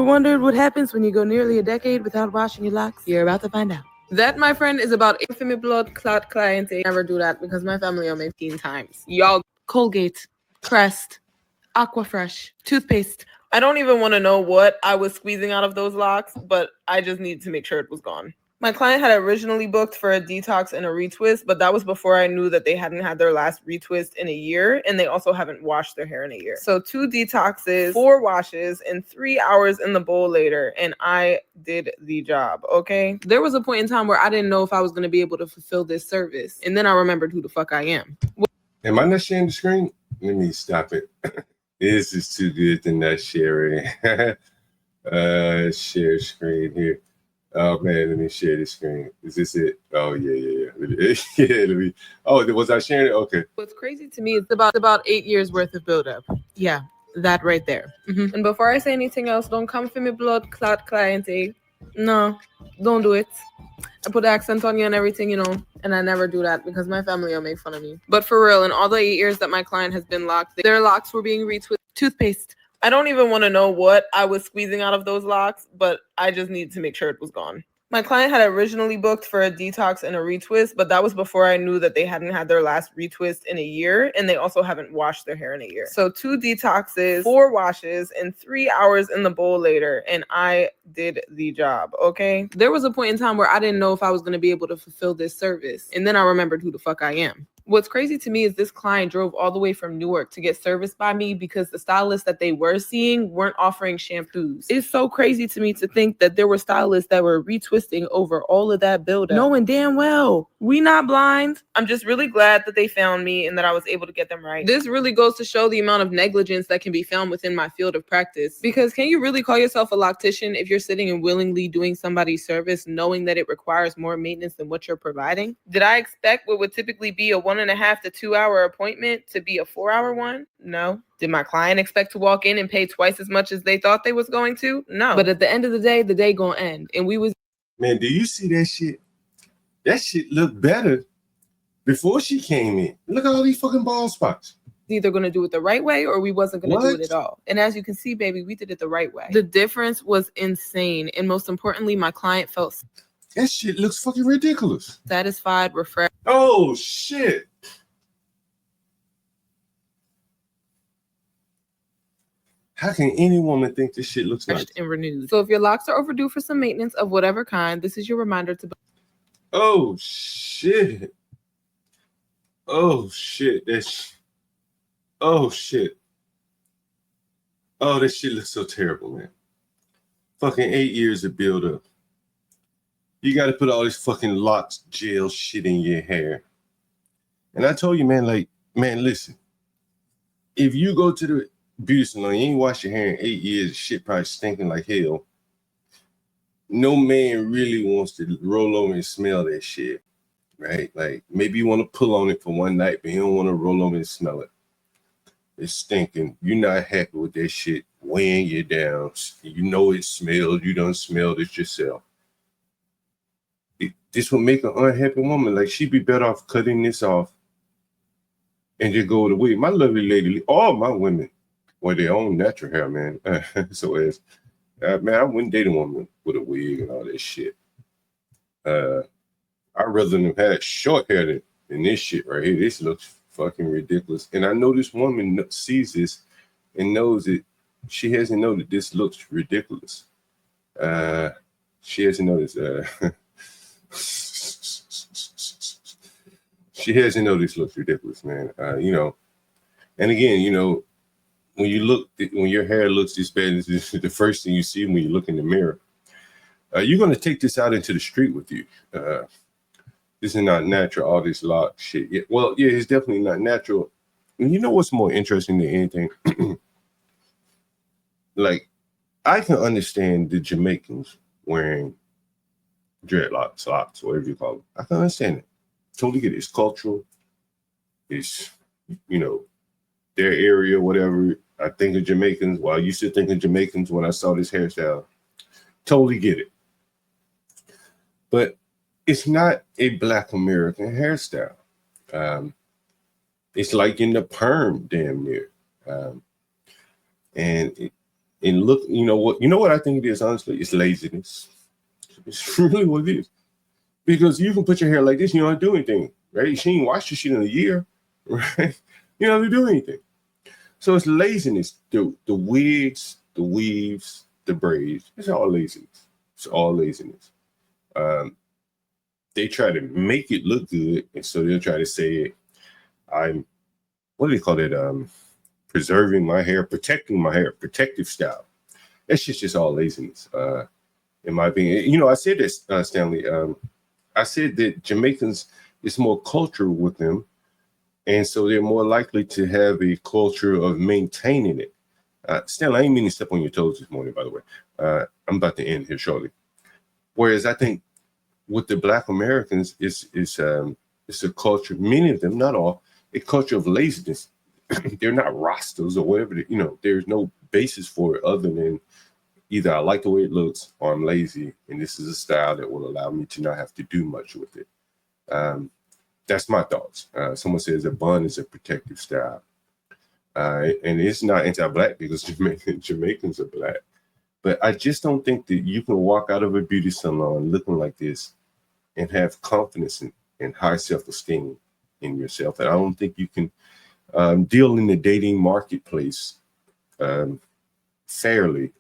wondered what happens when you go nearly a decade without washing your locks? You're about to find out. That, my friend, is about infamy blood clot client. I never do that because my family on me 15 times. Y'all, Colgate, Crest, Aquafresh, toothpaste. I don't even want to know what I was squeezing out of those locks, but I just need to make sure it was gone. My client had originally booked for a detox and a retwist, but that was before I knew that they hadn't had their last retwist in a year, and they also haven't washed their hair in a year. So 2 detoxes, 4 washes, and 3 hours in the bowl later, and I did the job, okay? There was a point in time where I didn't know if I was going to be able to fulfill this service, and then I remembered who the fuck I am. Am I not sharing the screen? Let me stop it. This is too good to not share it. Share screen here. Oh man, let me share the screen. Is this it? Oh yeah. Let me. Oh, was I sharing it? Okay. What's crazy to me is about 8 years worth of buildup. Yeah, that right there. And before I say anything else, don't come for me blood clot client. No, don't do it. I put the accent on you and everything, and I never do that because my family will make fun of me. But for real, in all the 8 years that my client has been locked, their locks were being reached with toothpaste. I don't even want to know what I was squeezing out of those locks, but I just need to make sure it was gone. My client had originally booked for a detox and a retwist, but that was before I knew that they hadn't had their last retwist in a year, and they also haven't washed their hair in a year. So 2 detoxes, 4 washes, and 3 hours in the bowl later, and I did the job, okay? There was a point in time where I didn't know if I was going to be able to fulfill this service, and then I remembered who the fuck I am. What's crazy to me is this client drove all the way from Newark to get serviced by me because the stylists that they were seeing weren't offering shampoos. It's so crazy to me to think that there were stylists that were retwisting over all of that buildup, knowing damn well we not blind. I'm just really glad that they found me and that I was able to get them right. This really goes to show the amount of negligence that can be found within my field of practice. Because can you really call yourself a loctician if you're sitting and willingly doing somebody's service knowing that it requires more maintenance than what you're providing? Did I expect what would typically be a 1.5 to 2 hour appointment to be a 4-hour one? No. Did my client expect to walk in and pay twice as much as they thought they was going to? No. But at the end of the day gonna end. And we was... Man, do you see that shit? That shit looked better before she came in. Look at all these fucking bald spots. Either going to do it the right way or we wasn't going to do it at all. And as you can see, baby, we did it the right way. The difference was insane. And most importantly, my client felt... That shit looks fucking ridiculous. Satisfied, refreshed. Oh, shit. How can any woman think this shit looks nice? And renewed. So if your locks are overdue for some maintenance of whatever kind, this is your reminder to... Oh, shit. Oh, shit. Oh, shit. Oh, this shit looks so terrible, man. Fucking 8 years of build-up. You got to put all this fucking locks, gel shit in your hair. And I told you, man, listen. If you go to the beauty salon, you ain't wash your hair in 8 years, shit probably stinking like hell. No man really wants to roll over and smell that shit, right? Like, maybe you want to pull on it for one night, but you don't want to roll over and smell it. It's stinking. You're not happy with that shit weighing you down. You know it smells. You done smelled it yourself. This would make an unhappy woman. Like, she'd be better off cutting this off and just go away. My lovely lady, all my women wear their own natural hair, man. So as man, I wouldn't date a woman with a wig and all that shit. I'd rather them have short hair than this shit right here. This looks fucking ridiculous. And I know this woman sees this and knows it. She hasn't known that this looks ridiculous. She hasn't noticed. She hasn't noticed this looks ridiculous, man. And again, when your hair looks this bad, this is the first thing you see when you look in the mirror. You're gonna take this out into the street with you. This is not natural, all this lock shit. Yeah, well, yeah, it's definitely not natural. And you know what's more interesting than anything? Like, I can understand the Jamaicans wearing dreadlocks, locks, whatever you call them. I can understand it. Totally get it. It's cultural. It's, their area, whatever. I think of Jamaicans. Well, I used to think of Jamaicans when I saw this hairstyle. Totally get it. But it's not a Black American hairstyle. It's like in the perm, damn near. And And look, you know what I think it is, honestly? It's laziness. It's really what it is. Because you can put your hair like this, you don't do anything, right? She ain't washed your shit in a year, right? You don't have to do anything. So it's laziness. The wigs, the weaves, the braids, it's all laziness. It's all laziness. Um, they try to make it look good, and so they'll try to say, I'm, what do they call it? Preserving my hair, protecting my hair, protective style. That's just all laziness, in my opinion. I said this, Stanley. I said that Jamaicans, it's more cultural with them, and so they're more likely to have a culture of maintaining it. Stanley, I ain't mean to step on your toes this morning, by the way. I'm about to end here shortly. Whereas I think with the Black Americans, it's a culture. Many of them, not all, a culture of laziness. They're not Rastas or whatever. There's no basis for it other than either I like the way it looks or I'm lazy, and this is a style that will allow me to not have to do much with it. That's my thoughts. Someone says a bun is a protective style. And it's not anti-Black because Jamaicans are Black. But I just don't think that you can walk out of a beauty salon looking like this and have confidence and high self-esteem in yourself. And I don't think you can deal in the dating marketplace fairly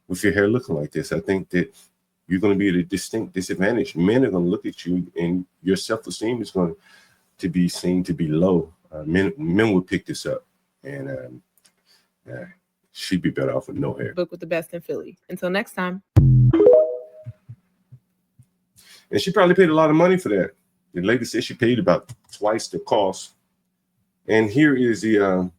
with your hair looking like this. I think that you're going to be at a distinct disadvantage. Men are going to look at you, and your self-esteem is going to be seen to be low. Men will pick this up, and she'd be better off with no hair. Book with the best in Philly. Until next time. And she probably paid a lot of money for that. The lady said she paid about twice the cost. And here is here's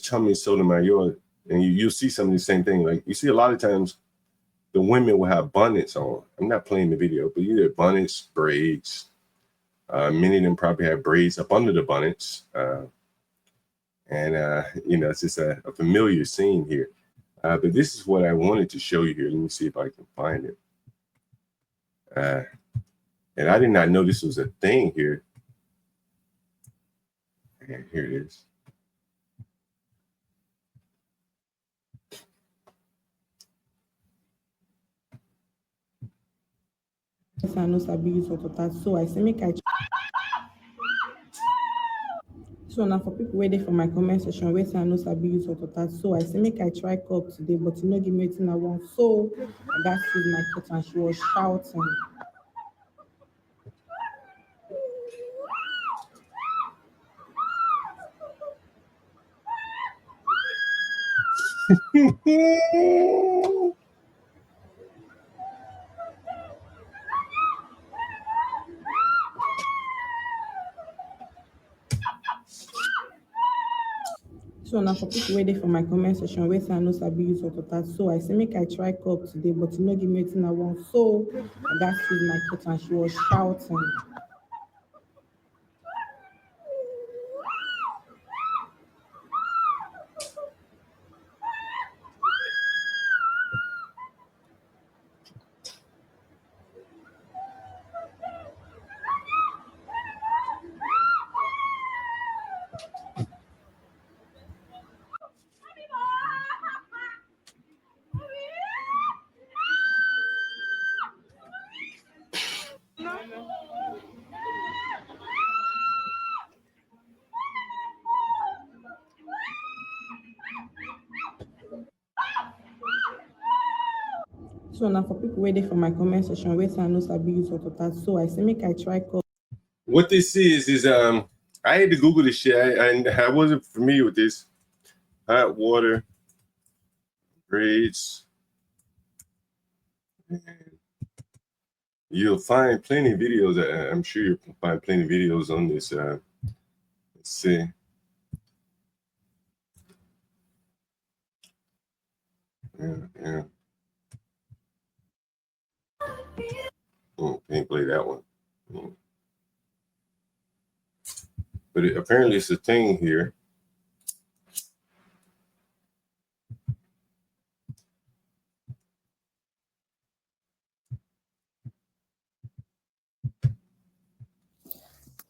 Tommy Sotomayor, and you'll see some of the same thing. Like you see a lot of times, the women will have bonnets on. I'm not playing the video, but either bonnets, braids. Many of them probably have braids up under the bonnets. It's just a familiar scene here. But this is what I wanted to show you here. Let me see if I can find it. And I did not know this was a thing here. And here it is. I know Sabi use that, so I say make I. So now for people waiting for my comment section, where I know Sabi use that, so I say make I try cup today, but you know give me anything I want. So I got to use my cut and she was shouting. So now for people waiting for my comment section, where I know Sabi use that, so I say make I try cup today, but you know give me anything I want. So I got to use my cut and she was shouting. So now for people waiting for my comment section, where I know Sabi use that, so I say make I try cup. What this is I had to Google this shit. I wasn't familiar with this. Hot water braids. You'll find plenty of videos. I'm sure you'll find plenty of videos on this. Let's see. Yeah. Can't play that one. But apparently it's a thing here.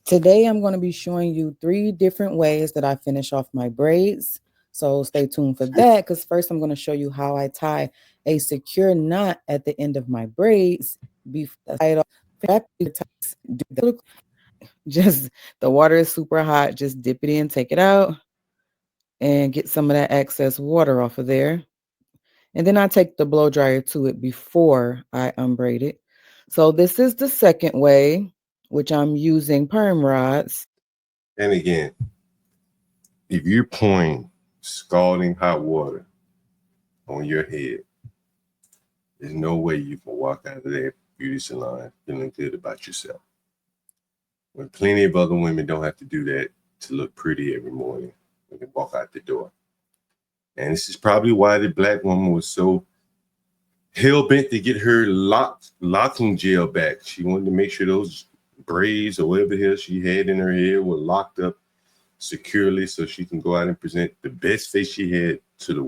Today, I'm going to be showing you 3 different ways that I finish off my braids. So stay tuned for that, because first I'm going to show you how I tie a secure knot at the end of my braids. Just the water is super hot. Just dip it in, take it out, and get some of that excess water off of there. And then I take the blow dryer to it before I unbraid it. So this is the second way, which I'm using perm rods. And again, if you're pouring scalding hot water on your head, there's no way you can walk out of that beauty salon feeling good about yourself. When plenty of other women don't have to do that to look pretty every morning when they walk out the door. And this is probably why the black woman was so hell-bent to get her locking gel back. She wanted to make sure those braids or whatever the hell she had in her hair were locked up securely so she can go out and present the best face she had to the